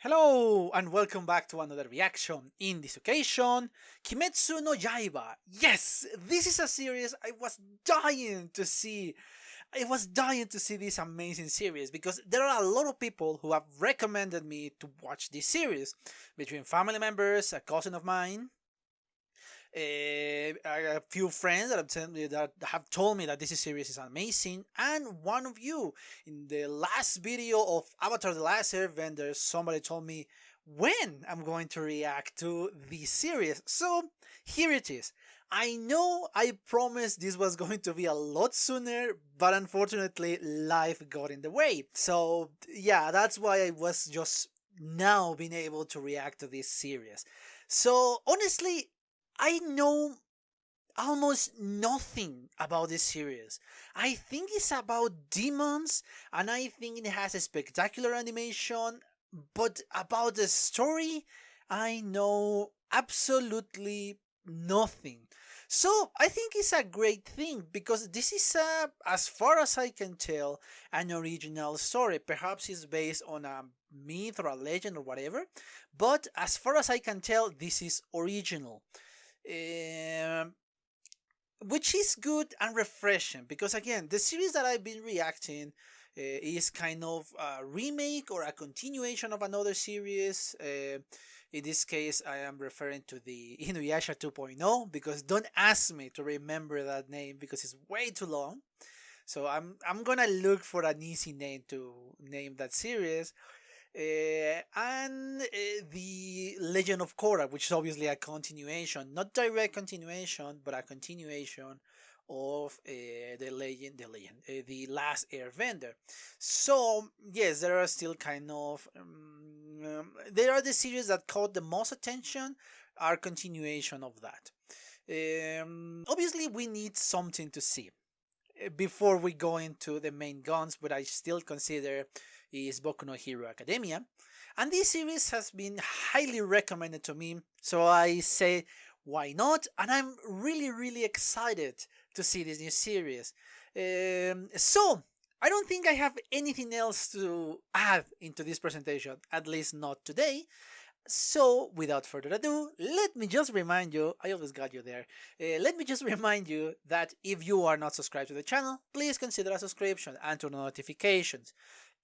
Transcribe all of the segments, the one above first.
Hello and welcome back to another reaction. In this occasion, Kimetsu no Yaiba. Yes, this is a series I was dying to see. I was dying to see this amazing series because there are a lot of people who have recommended me to watch this series. Between family members, a cousin of mine, a few friends that have told me that this series is amazing, and one of you in the last video of Avatar: The Last Airbender, somebody told me when I'm going to react to this series. So here it is. I know I promised this was going to be a lot sooner, but unfortunately life got in the way. So yeah, that's why I was just now being able to react to this series. So honestly, I know almost nothing about this series. I think it's about demons, and I think it has a spectacular animation, but about the story, I know absolutely nothing. So I think it's a great thing because this is as far as I can tell, an original story. Perhaps it's based on a myth or a legend or whatever, but as far as I can tell, this is original. Um, which is good and refreshing because again the series that I've been reacting is kind of a remake or a continuation of another series. In this case I am referring to the Inuyasha 2.0 because don't ask me to remember that name because it's way too long. So I'm gonna look for an easy name to name that series. And the Legend of Korra, which is obviously a continuation, not direct continuation, but a continuation of the Last Airbender. So yes, there are still kind of there are the series that caught the most attention are continuation of that. Obviously, we need something to see before we go into the main guns, but I still consider is Boku no Hero Academia. And this series has been highly recommended to me, so I say, why not? And I'm really excited to see this new series. So, I don't think I have anything else to add into this presentation, at least not today. So, without further ado, let me just remind you, I always got you there, let me just remind you that if you are not subscribed to the channel, please consider a subscription and turn on notifications.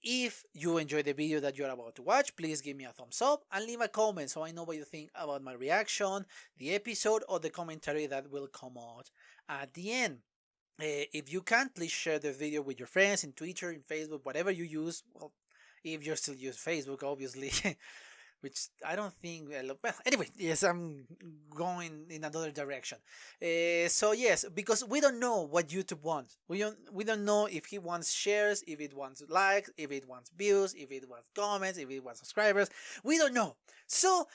If you enjoyed the video that you're about to watch, please give me a thumbs up and leave a comment so I know what you think about my reaction, the episode, or the commentary that will come out at the end. If you can, please share the video with your friends in Twitter, in Facebook, whatever you use. Well, if you still use Facebook, obviously. Which I don't think. Well, anyway, yes, I'm going in another direction. So yes, because we don't know what YouTube wants. We don't know if he wants shares, if it wants likes, if it wants views, if it wants comments, if it wants subscribers. We don't know. So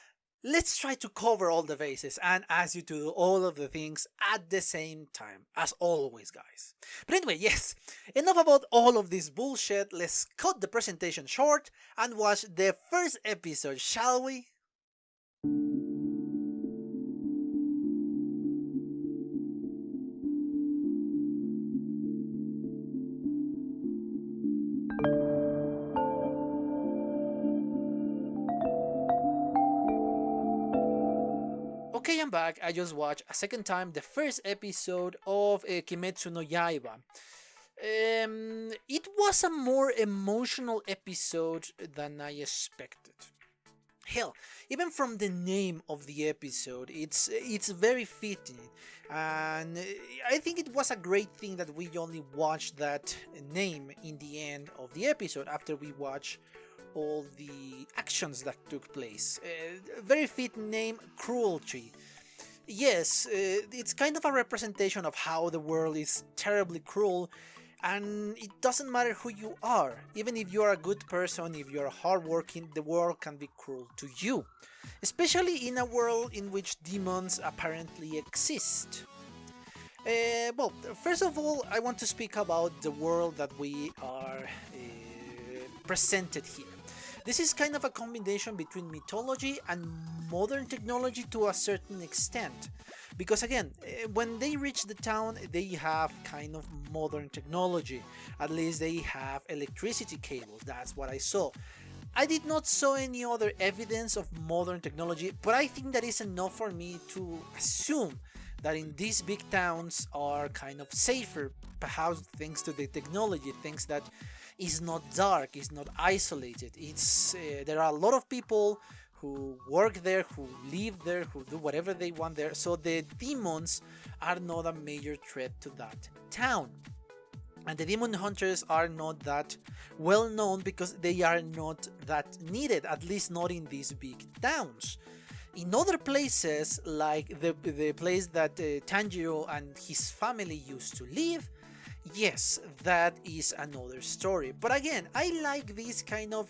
let's try to cover all the bases and ask you to do all of the things at the same time, as always, guys. But anyway, yes, enough about all of this bullshit. Let's cut the presentation short and watch the first episode, shall we? Okay, I'm back. I just watched a second time the first episode of Kimetsu no Yaiba. It was a more emotional episode than I expected. Hell, even from the name of the episode, it's very fitting, and I think it was a great thing that we only watched that name in the end of the episode after we watch all the actions that took place. Very fitting name, cruelty. Yes, it's kind of a representation of how the world is terribly cruel, and it doesn't matter who you are. Even if you are a good person, if you are hardworking, the world can be cruel to you. Especially in a world in which demons apparently exist. Well, first of all, I want to speak about the world that we are presented here. This is kind of a combination between mythology and modern technology to a certain extent. Because again, when they reach the town, they have kind of modern technology. At least they have electricity cables, that's what I saw. I did not saw any other evidence of modern technology, but I think that is enough for me to assume that in these big towns are kind of safer, perhaps thanks to the technology, things that is not dark, is not isolated. It's there are a lot of people who work there, who live there, who do whatever they want there, so the demons are not a major threat to that town. And the demon hunters are not that well known because they are not that needed, at least not in these big towns. In other places, like the place that Tanjiro and his family used to live, yes, that is another story. But again, I like this kind of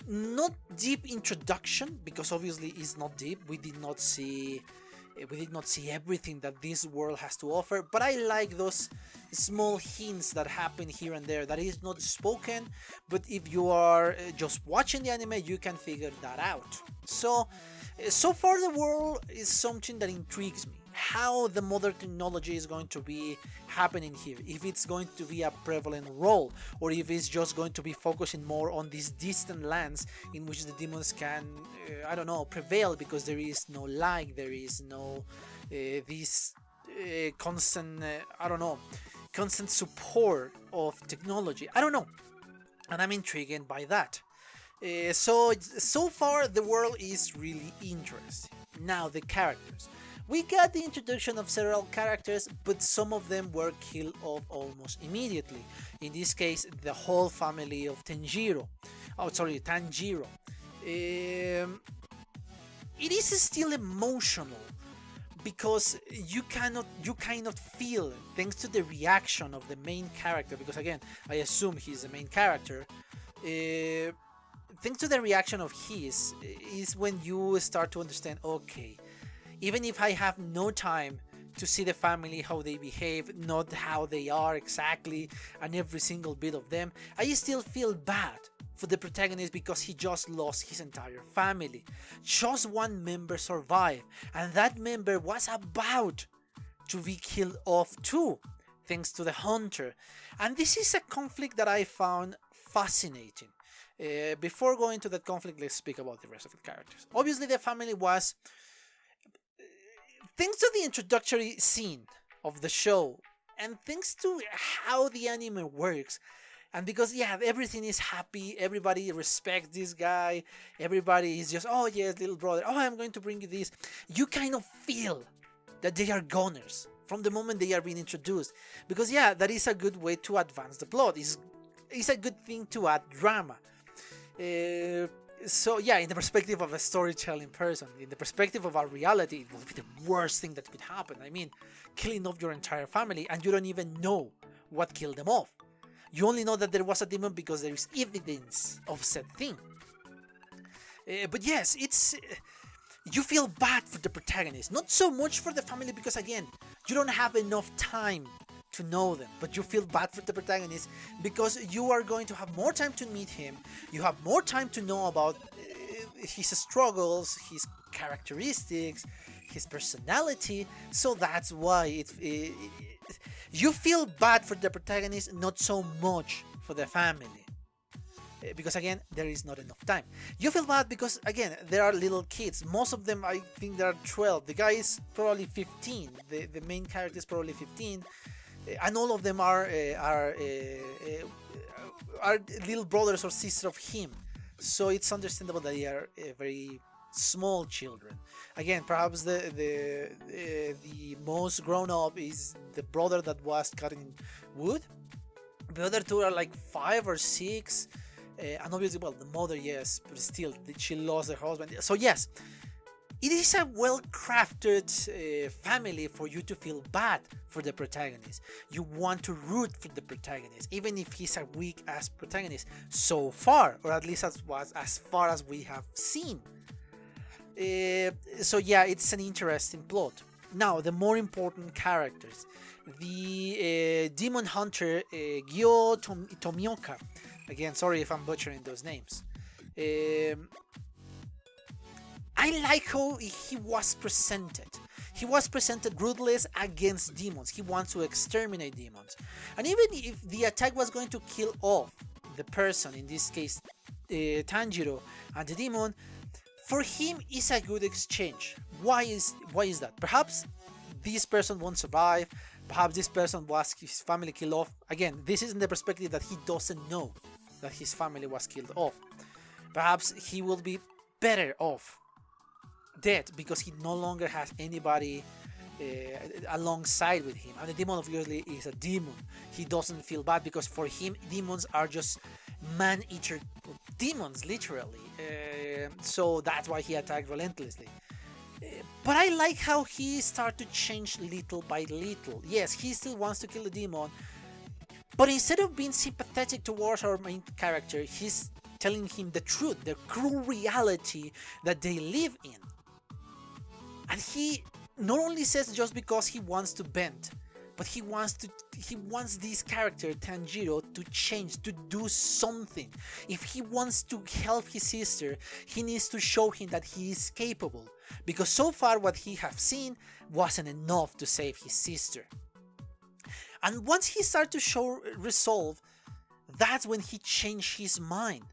not deep introduction, because obviously it's not deep. We did not see everything that this world has to offer, but I like those small hints that happen here and there that is not spoken, but if you are just watching the anime, you can figure that out. So far the world is something that intrigues me. How the modern technology is going to be happening here, if it's going to be a prevalent role, or if it's just going to be focusing more on these distant lands in which the demons can, I don't know, prevail, because there is no light, there is no this constant, I don't know, constant support of technology. I don't know, and I'm intrigued by that. So far the world is really interesting. Now the characters. We got the introduction of several characters, but some of them were killed off almost immediately. In this case, the whole family of Tanjiro. It is still emotional because you kind of feel, thanks to the reaction of the main character, because again, I assume he's the main character. Thanks to the reaction of his, is when you start to understand, okay, even if I have no time to see the family, how they behave, not how they are exactly, and every single bit of them, I still feel bad for the protagonist because he just lost his entire family. Just one member survived, and that member was about to be killed off too, thanks to the hunter. And this is a conflict that I found fascinating. Before going to that conflict, let's speak about the rest of the characters. Obviously, the family was, thanks to the introductory scene of the show, and thanks to how the anime works, and because everything is happy, everybody respects this guy, everybody is just, oh yes, little brother, oh I'm going to bring you this, you kind of feel that they are goners from the moment they are being introduced, because that is a good way to advance the plot. It's a good thing to add drama. So in the perspective of a storytelling person, in the perspective of our reality, it would be the worst thing that could happen. I mean, killing off your entire family and you don't even know what killed them off. You only know that there was a demon because there is evidence of said thing. But yes, it's you feel bad for the protagonist, not so much for the family, because again, you don't have enough time to know them, but you feel bad for the protagonist because you are going to have more time to meet him, you have more time to know about his struggles, his characteristics, his personality, so that's why you feel bad for the protagonist, not so much for the family. Because again, there is not enough time. You feel bad because again, there are little kids. Most of them, I think, there are 12. The guy is probably 15. The main character is probably 15. And all of them are little brothers or sisters of him, so it's understandable that they are very small children. Again, perhaps the most grown up is the brother that was cutting wood. The other two are like 5 or 6, and obviously, well, the mother, yes, but still, she lost her husband. So yes, it is a well-crafted family for you to feel bad for the protagonist. You want to root for the protagonist, even if he's a weak-ass protagonist so far, or at least as far as we have seen. So it's an interesting plot. Now, the more important characters. The demon hunter, Gyo Tomioka. Again, sorry if I'm butchering those names. I like how he was presented. He was presented ruthless against demons. He wants to exterminate demons. And even if the attack was going to kill off the person, in this case Tanjiro, and the demon, for him is a good exchange. Why is that? Perhaps this person won't survive. Perhaps this person was his family killed off. Again, this is in the perspective that he doesn't know that his family was killed off. Perhaps he will be better off dead because he no longer has anybody alongside with him. And the demon obviously is a demon. He doesn't feel bad because for him demons are just man-eater demons, literally. So that's why he attacked relentlessly. But I like how he started to change little by little. Yes, he still wants to kill the demon, but instead of being sympathetic towards our main character, he's telling him the truth, the cruel reality that they live in. And he not only says just because he wants to bend, but he wants this character Tanjiro to change, to do something. If he wants to help his sister, he needs to show him that he is capable, because so far what he have seen wasn't enough to save his sister. And once he started to show resolve, that's when he changed his mind.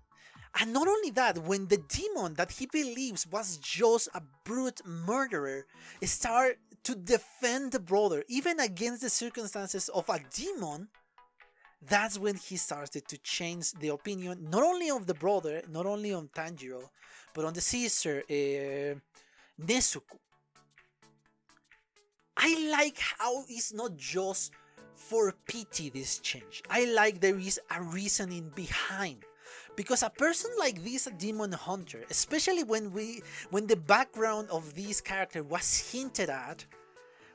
And not only that, when the demon that he believes was just a brute murderer started to defend the brother, even against the circumstances of a demon, that's when he started to change the opinion, not only of the brother, not only on Tanjiro, but on the sister, Nezuko. I like how it's not just for pity this change. I like there is a reasoning behind. Because a person like this, a demon hunter, especially when the background of this character was hinted at,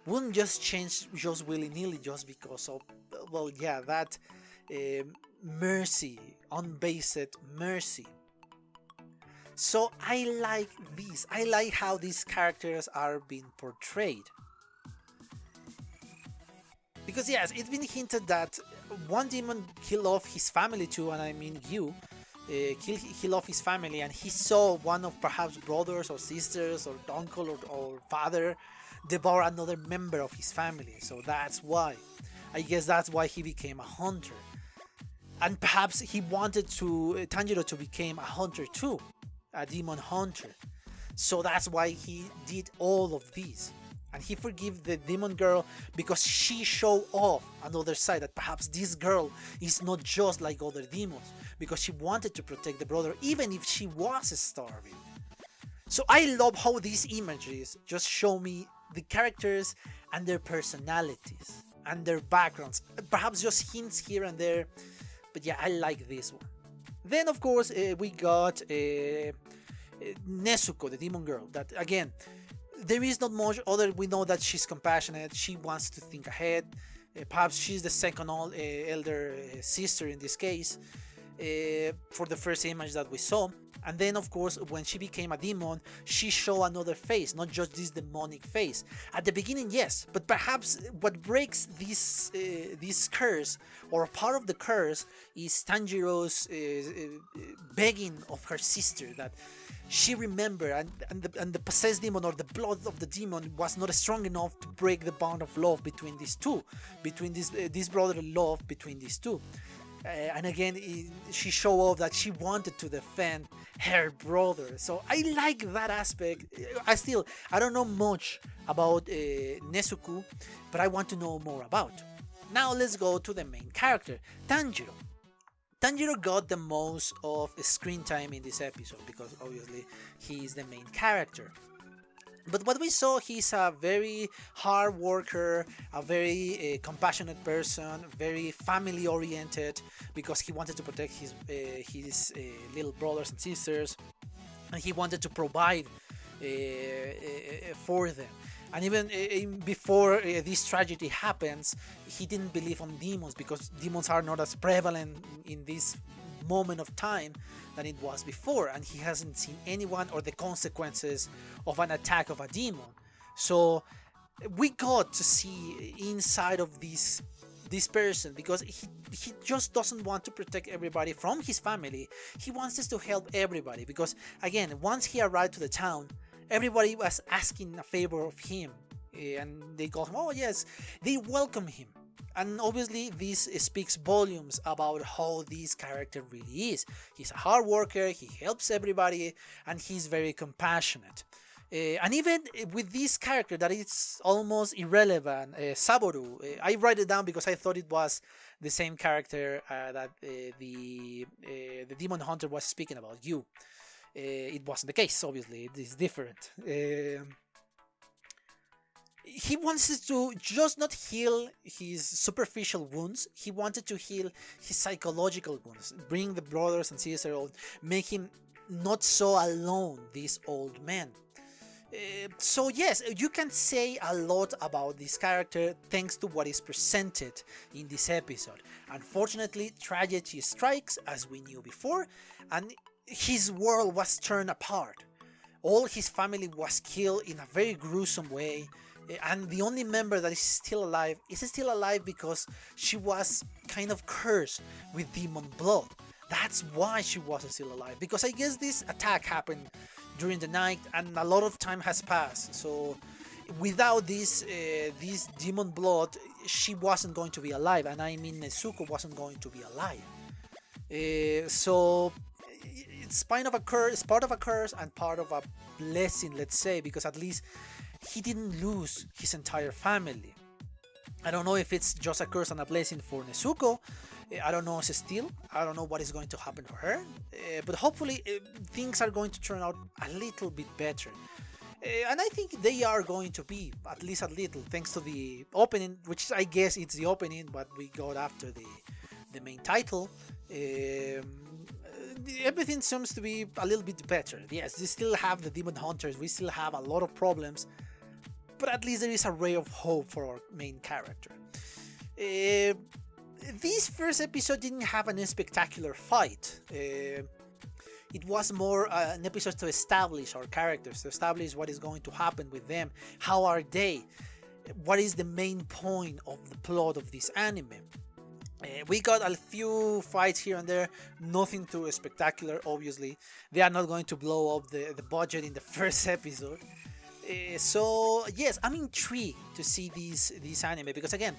wouldn't just change just willy-nilly just because of, well, yeah, that mercy, unbased mercy. So I like this. I like how these characters are being portrayed. Because yes, it's been hinted that one demon killed off his family too, and I mean you. Kill off his family, and he saw one of perhaps brothers or sisters or uncle or father devour another member of his family. So that's why, I guess that's why he became a hunter. And perhaps he wanted Tanjiro to become a hunter too, a demon hunter. So that's why he did all of these. And he forgave the demon girl because she showed off another side, that perhaps this girl is not just like other demons, because she wanted to protect the brother even if she was starving. So I love how these images just show me the characters and their personalities and their backgrounds. Perhaps just hints here and there, but yeah, I like this one. Then of course we got Nezuko, the demon girl, that again, there is not much other. We know that she's compassionate, she wants to think ahead. Perhaps she's the second elder sister in this case, for the first image that we saw. And then of course when she became a demon, she showed another face, not just this demonic face. At the beginning, yes, but perhaps what breaks this curse, or part of the curse, is Tanjiro's begging of her sister that she remembered, and the possessed demon, or the blood of the demon, was not strong enough to break the bond of love between these two, between this brotherly love between these two. And again, she showed off that she wanted to defend her brother. So I like that aspect. I don't know much about Nezuko, but I want to know more about. Now let's go to the main character, Tanjiro. Tanjiro got the most of screen time in this episode because obviously he is the main character. But what we saw, he's a very hard worker, a very compassionate person, very family oriented, because he wanted to protect his little brothers and sisters, and he wanted to provide for them. And even before this tragedy happens, he didn't believe on demons, because demons are not as prevalent in this moment of time than it was before, and he hasn't seen anyone or the consequences of an attack of a demon. So we got to see inside of this person, because he just doesn't want to protect everybody from his family. He wants us to help everybody, because again, once he arrived to the town, everybody was asking a favor of him, and they called him, oh yes, they welcome him. And obviously this speaks volumes about how this character really is. He's a hard worker, he helps everybody, and he's very compassionate. And even with this character that is almost irrelevant, Saboru, I write it down because I thought it was the same character that the demon hunter was speaking about, you. It wasn't the case, obviously, it is different. He wants to just not heal his superficial wounds, he wanted to heal his psychological wounds, bring the brothers and sisters out, make him not so alone, this old man. So yes, you can say a lot about this character thanks to what is presented in this episode. Unfortunately, tragedy strikes, as we knew before, and his world was torn apart. All his family was killed in a very gruesome way, and the only member that is still alive because she was kind of cursed with demon blood. That's why she was still alive, because I guess this attack happened during the night and a lot of time has passed, so without this demon blood she wasn't going to be alive, and I mean Nezuko wasn't going to be alive. So it's part of a curse and part of a blessing, let's say, because at least he didn't lose his entire family. I don't know if it's just a curse and a blessing for Nezuko. I don't know still. I don't know what is going to happen to her. But hopefully things are going to turn out a little bit better. And I think they are going to be, at least a little, thanks to the opening, which I guess it's the opening, but we got after the main title. Everything seems to be a little bit better. Yes, we still have the demon hunters, we still have a lot of problems, but at least there is a ray of hope for our main character. This first episode didn't have a spectacular fight. It was more an episode to establish our characters, to establish what is going to happen with them, how are they, what is the main point of the plot of this anime. We got a few fights here and there, nothing too spectacular, obviously. They are not going to blow up the budget in the first episode. So yes, I'm intrigued to see this anime, because again,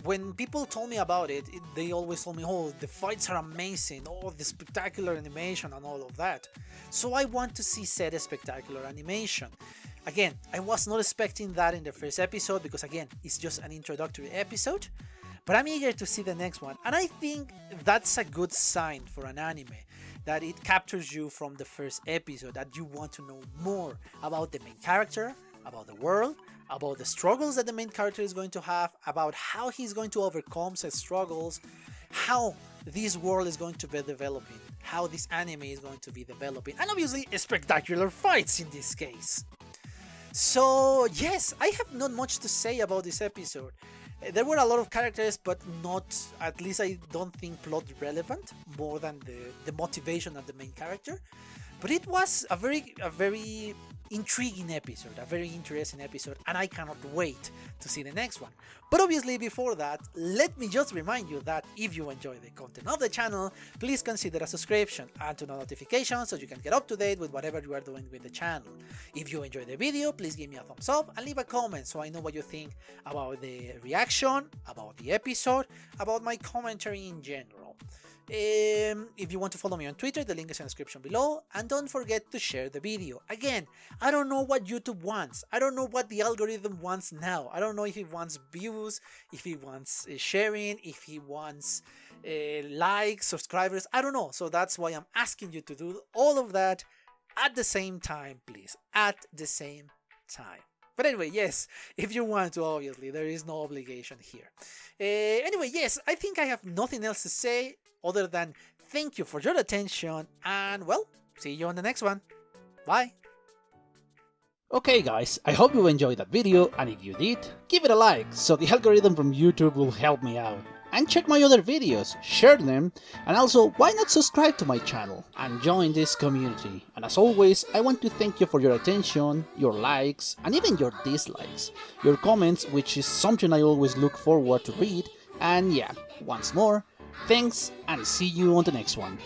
when people told me about it, they always told me, oh, the fights are amazing, oh, the spectacular animation and all of that. So I want to see said spectacular animation. Again, I was not expecting that in the first episode, because again, it's just an introductory episode. But I'm eager to see the next one, and I think that's a good sign for an anime, that it captures you from the first episode, that you want to know more about the main character, about the world, about the struggles that the main character is going to have, about how he's going to overcome his struggles, how this world is going to be developing, how this anime is going to be developing, and obviously spectacular fights in this case. So yes, I have not much to say about this episode. There were a lot of characters, but not, at least I don't think, plot relevant, more than the motivation of the main character. But it was a very intriguing episode, a very interesting episode, and I cannot wait to see the next one. But obviously before that, let me just remind you that if you enjoy the content of the channel, please consider a subscription and turn on notifications so you can get up to date with whatever you are doing with the channel. If you enjoyed the video, please give me a thumbs up and leave a comment so I know what you think about the reaction, about the episode, about my commentary in general. If you want to follow me on Twitter, the link is in the description below, and don't forget to share the video. Again, I don't know what YouTube wants. I don't know what the algorithm wants now. I don't know if it wants views, if it wants sharing, if it wants likes, subscribers. I don't know. So that's why I'm asking you to do all of that at the same time, please. At the same time. But anyway, yes, if you want to, obviously, there is no obligation here. Anyway, yes, I think I have nothing else to say other than thank you for your attention, and well, see you on the next one. Bye! Okay guys, I hope you enjoyed that video, and if you did, give it a like, so the algorithm from YouTube will help me out. And check my other videos, share them, and also why not subscribe to my channel and join this community. And as always, I want to thank you for your attention, your likes, and even your dislikes, your comments, which is something I always look forward to read. And yeah, once more, thanks, and see you on the next one.